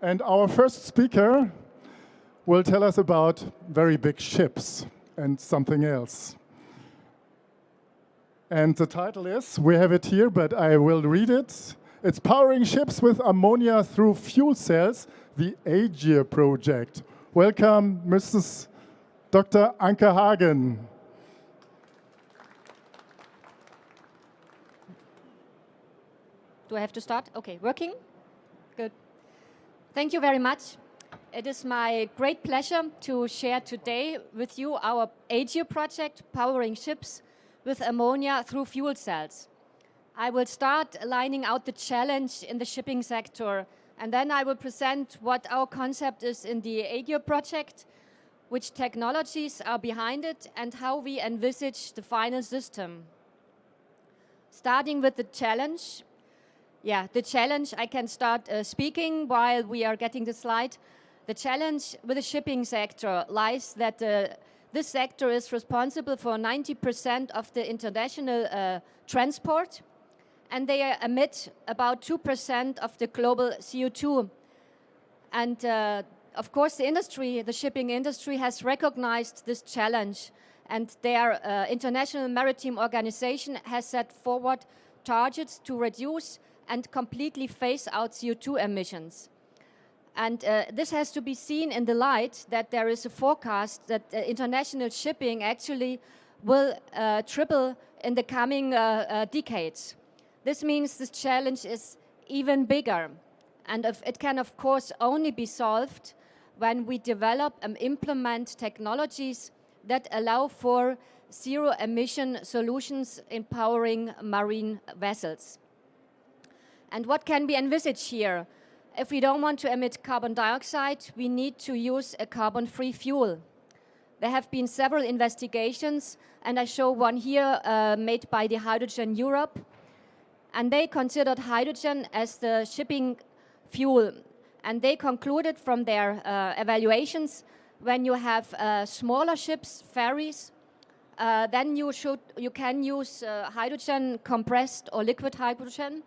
And our first speaker will tell us about very big ships and something else. And the title is, we have it here, but I will read it. It's Powering Ships with Ammonia Through Fuel Cells, the Aegir project. Welcome, Mrs. Dr. Anke Hagen. Do I have to start? Okay, working? Good. Thank you very much. It is my great pleasure to share today with you our Aegir project, powering ships with ammonia through fuel cells. I will start lining out the challenge in the shipping sector, and then I will present what our concept is in the Aegir project, which technologies are behind it, and how we envisage the final system. Starting with the challenge. The challenge, I can start speaking while we are getting the slide. The challenge with the shipping sector lies that this sector is responsible for 90% of the international transport, and they emit about 2% of the global CO2. And of course, the shipping industry has recognized this challenge, and their International Maritime Organization has set forward targets to reduce and completely phase out CO2 emissions. And this has to be seen in the light that there is a forecast that international shipping actually will triple in the coming decades. This means this challenge is even bigger. And it can, of course, only be solved when we develop and implement technologies that allow for zero-emission solutions in powering marine vessels. And what can be envisaged here? If we don't want to emit carbon dioxide, we need to use a carbon-free fuel. There have been several investigations, and I show one here made by the Hydrogen Europe. And they considered hydrogen as the shipping fuel. And they concluded from their evaluations, when you have smaller ships, ferries, then you can use hydrogen compressed or liquid hydrogen.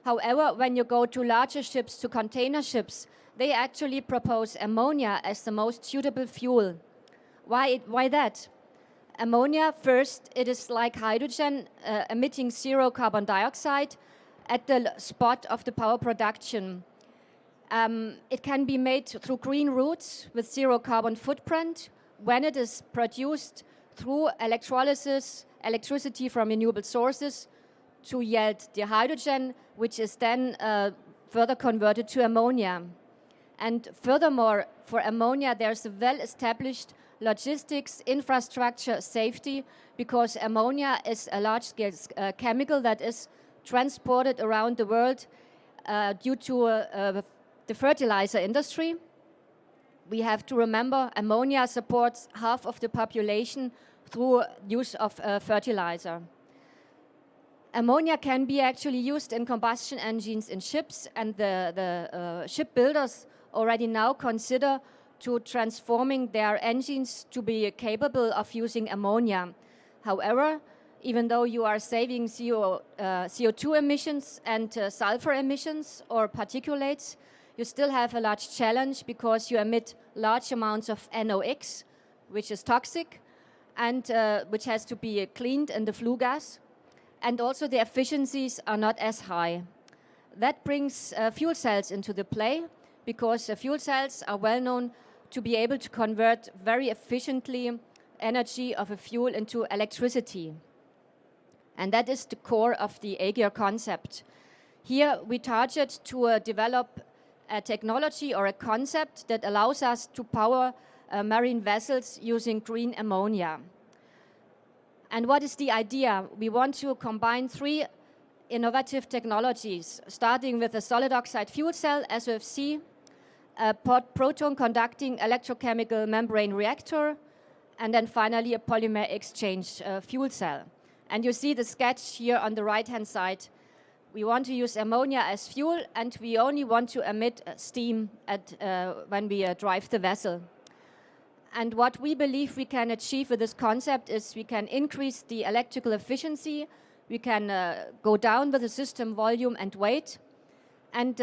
However, when you go to larger ships, to container ships, they actually propose ammonia as the most suitable fuel. Why that? Ammonia, first, it is like hydrogen, emitting zero carbon dioxide at the spot of the power production. It can be made through green routes with zero carbon footprint when it is produced through electrolysis, electricity from renewable sources, to yield the hydrogen, which is then further converted to ammonia. And furthermore, for ammonia, there's a well-established logistics, infrastructure, safety, because ammonia is a large-scale chemical that is transported around the world due to the fertilizer industry. We have to remember ammonia supports half of the population through use of fertilizer. Ammonia can be actually used in combustion engines in ships, and the shipbuilders already now consider to transforming their engines to be capable of using ammonia. However, even though you are saving CO2 emissions and sulfur emissions or particulates, you still have a large challenge because you emit large amounts of NOx, which is toxic, and which has to be cleaned in the flue gas. And also the efficiencies are not as high. That brings fuel cells into the play, because fuel cells are well known to be able to convert very efficiently energy of a fuel into electricity. And that is the core of the Aegir concept. Here we target to develop a technology or a concept that allows us to power marine vessels using green ammonia. And what is the idea? We want to combine three innovative technologies, starting with a solid oxide fuel cell, SOFC, a proton-conducting electrochemical membrane reactor, and then finally a polymer exchange fuel cell. And you see the sketch here on the right-hand side. We want to use ammonia as fuel, and we only want to emit steam when we drive the vessel. And what we believe we can achieve with this concept is we can increase the electrical efficiency, we can go down with the system volume and weight, and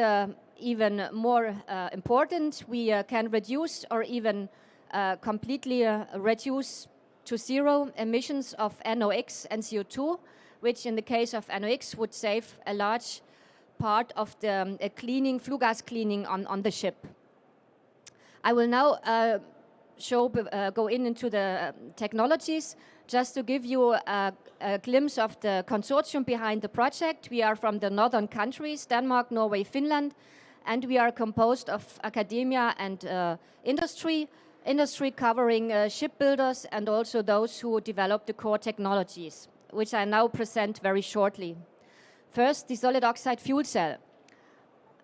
even more important, we can reduce or even completely reduce to zero emissions of NOx and CO2, which in the case of NOx would save a large part of the cleaning, flue gas cleaning on the ship. I will now go into the technologies, just to give you a glimpse of the consortium behind the project. We are from the northern countries, Denmark, Norway, Finland, and we are composed of academia and industry covering shipbuilders and also those who develop the core technologies, which I now present very shortly. First, the solid oxide fuel cell.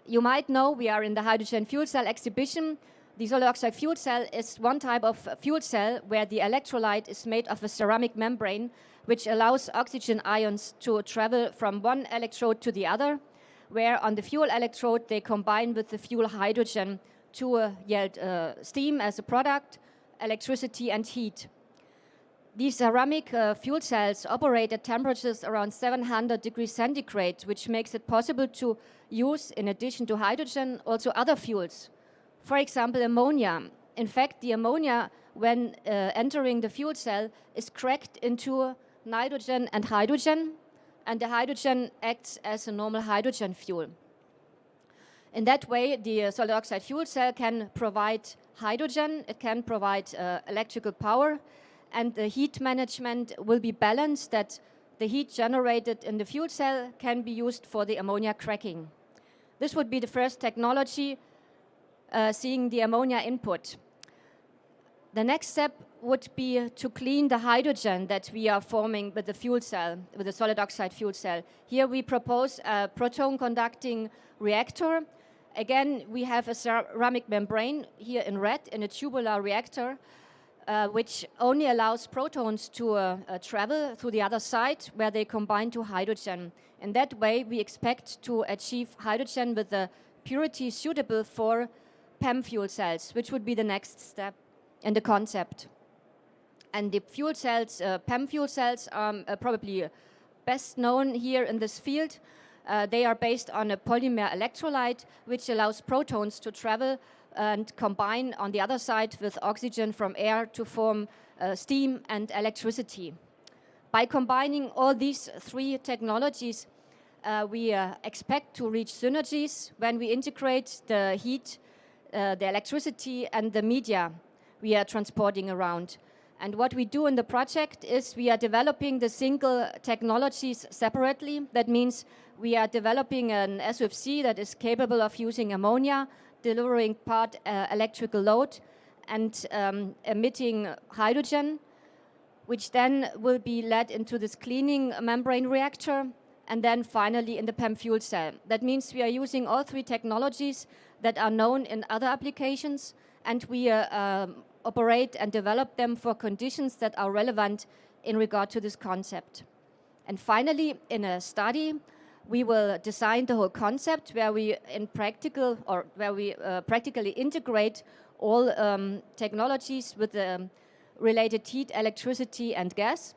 You might know we are in the hydrogen fuel cell exhibition. The solid oxide fuel cell is one type of fuel cell where the electrolyte is made of a ceramic membrane, which allows oxygen ions to travel from one electrode to the other, where on the fuel electrode they combine with the fuel hydrogen to yield steam as a product, electricity and heat. These ceramic fuel cells operate at temperatures around 700 degrees centigrade, which makes it possible to use, in addition to hydrogen, also other fuels. For example, ammonia. In fact, the ammonia, when entering the fuel cell, is cracked into nitrogen and the hydrogen acts as a normal hydrogen fuel. In that way, the solid oxide fuel cell can provide hydrogen, it can provide electrical power, and the heat management will be balanced, that the heat generated in the fuel cell can be used for the ammonia cracking. This would be the first technology seeing the ammonia input. The next step would be to clean the hydrogen that we are forming with the fuel cell, with the solid oxide fuel cell. Here we propose a proton conducting reactor. Again, we have a ceramic membrane here in red in a tubular reactor, which only allows protons to travel through the other side where they combine to hydrogen. In that way, we expect to achieve hydrogen with a purity suitable for PEM fuel cells, which would be the next step in the concept. And the fuel cells, PEM fuel cells, are probably best known here in this field. They are based on a polymer electrolyte, which allows protons to travel and combine on the other side with oxygen from air to form steam and electricity. By combining all these three technologies, we expect to reach synergies when we integrate the heat, the electricity and the media we are transporting around. And what we do in the project is we are developing the single technologies separately. That means we are developing an SOFC that is capable of using ammonia, delivering part electrical load and emitting hydrogen, which then will be led into this cleaning membrane reactor, and then finally in the PEM fuel cell. That means we are using all three technologies that are known in other applications, and we operate and develop them for conditions that are relevant in regard to this concept. And finally, in a study, we will design the whole concept where we practically integrate all technologies with the related heat, electricity and gas.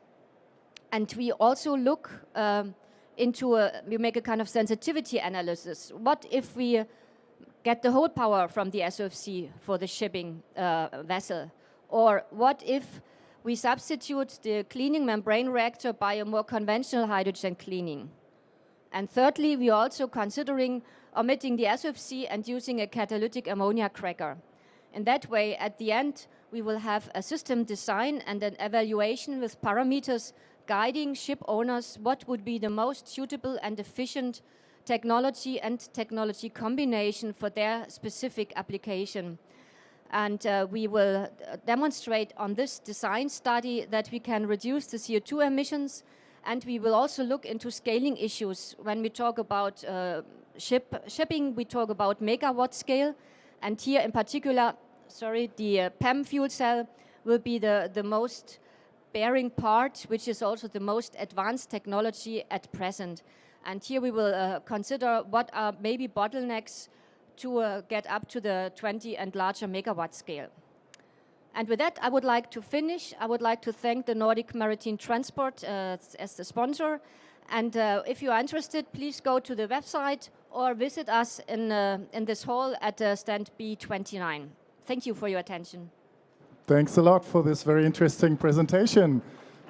And we also look we make a kind of sensitivity analysis. What if we get the whole power from the SOFC for the shipping vessel? Or what if we substitute the cleaning membrane reactor by a more conventional hydrogen cleaning? And thirdly, we are also considering omitting the SOFC and using a catalytic ammonia cracker. In that way, at the end, we will have a system design and an evaluation with parameters guiding ship owners what would be the most suitable and efficient technology and technology combination for their specific application. And we will demonstrate on this design study that we can reduce the CO2 emissions, and we will also look into scaling issues. When we talk about shipping, we talk about megawatt scale, and here in particular, the PEM fuel cell will be the most bearing part, which is also the most advanced technology at present. And here we will consider what are maybe bottlenecks to get up to the 20 and larger megawatt scale. And with that, I would like to finish. I would like to thank the Nordic Maritime Transport as the sponsor. And if you are interested, please go to the website or visit us in this hall at stand B29. Thank you for your attention. Thanks a lot for this very interesting presentation.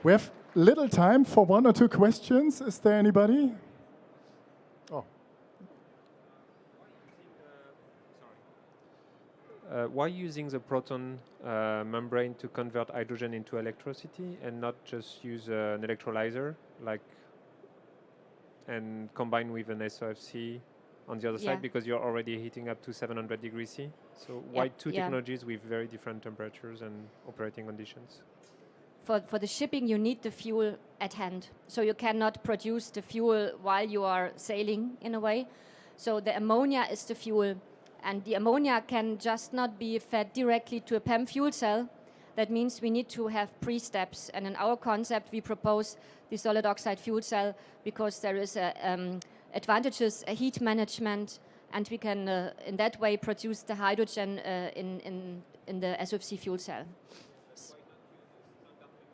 We have little time for 1 or 2 questions. Is there anybody? Oh. Why using the proton membrane to convert hydrogen into electricity and not just use an electrolyzer and combine with an SOFC on the other side, because you're already heating up to 700 degrees C? So why two technologies with very different temperatures and operating conditions? For the shipping, you need the fuel at hand. So you cannot produce the fuel while you are sailing, in a way. So the ammonia is the fuel. And the ammonia can just not be fed directly to a PEM fuel cell. That means we need to have pre-steps. And in our concept, we propose the solid oxide fuel cell because there is advantages, heat management, and we can, in that way, produce the hydrogen in the SOFC fuel cell.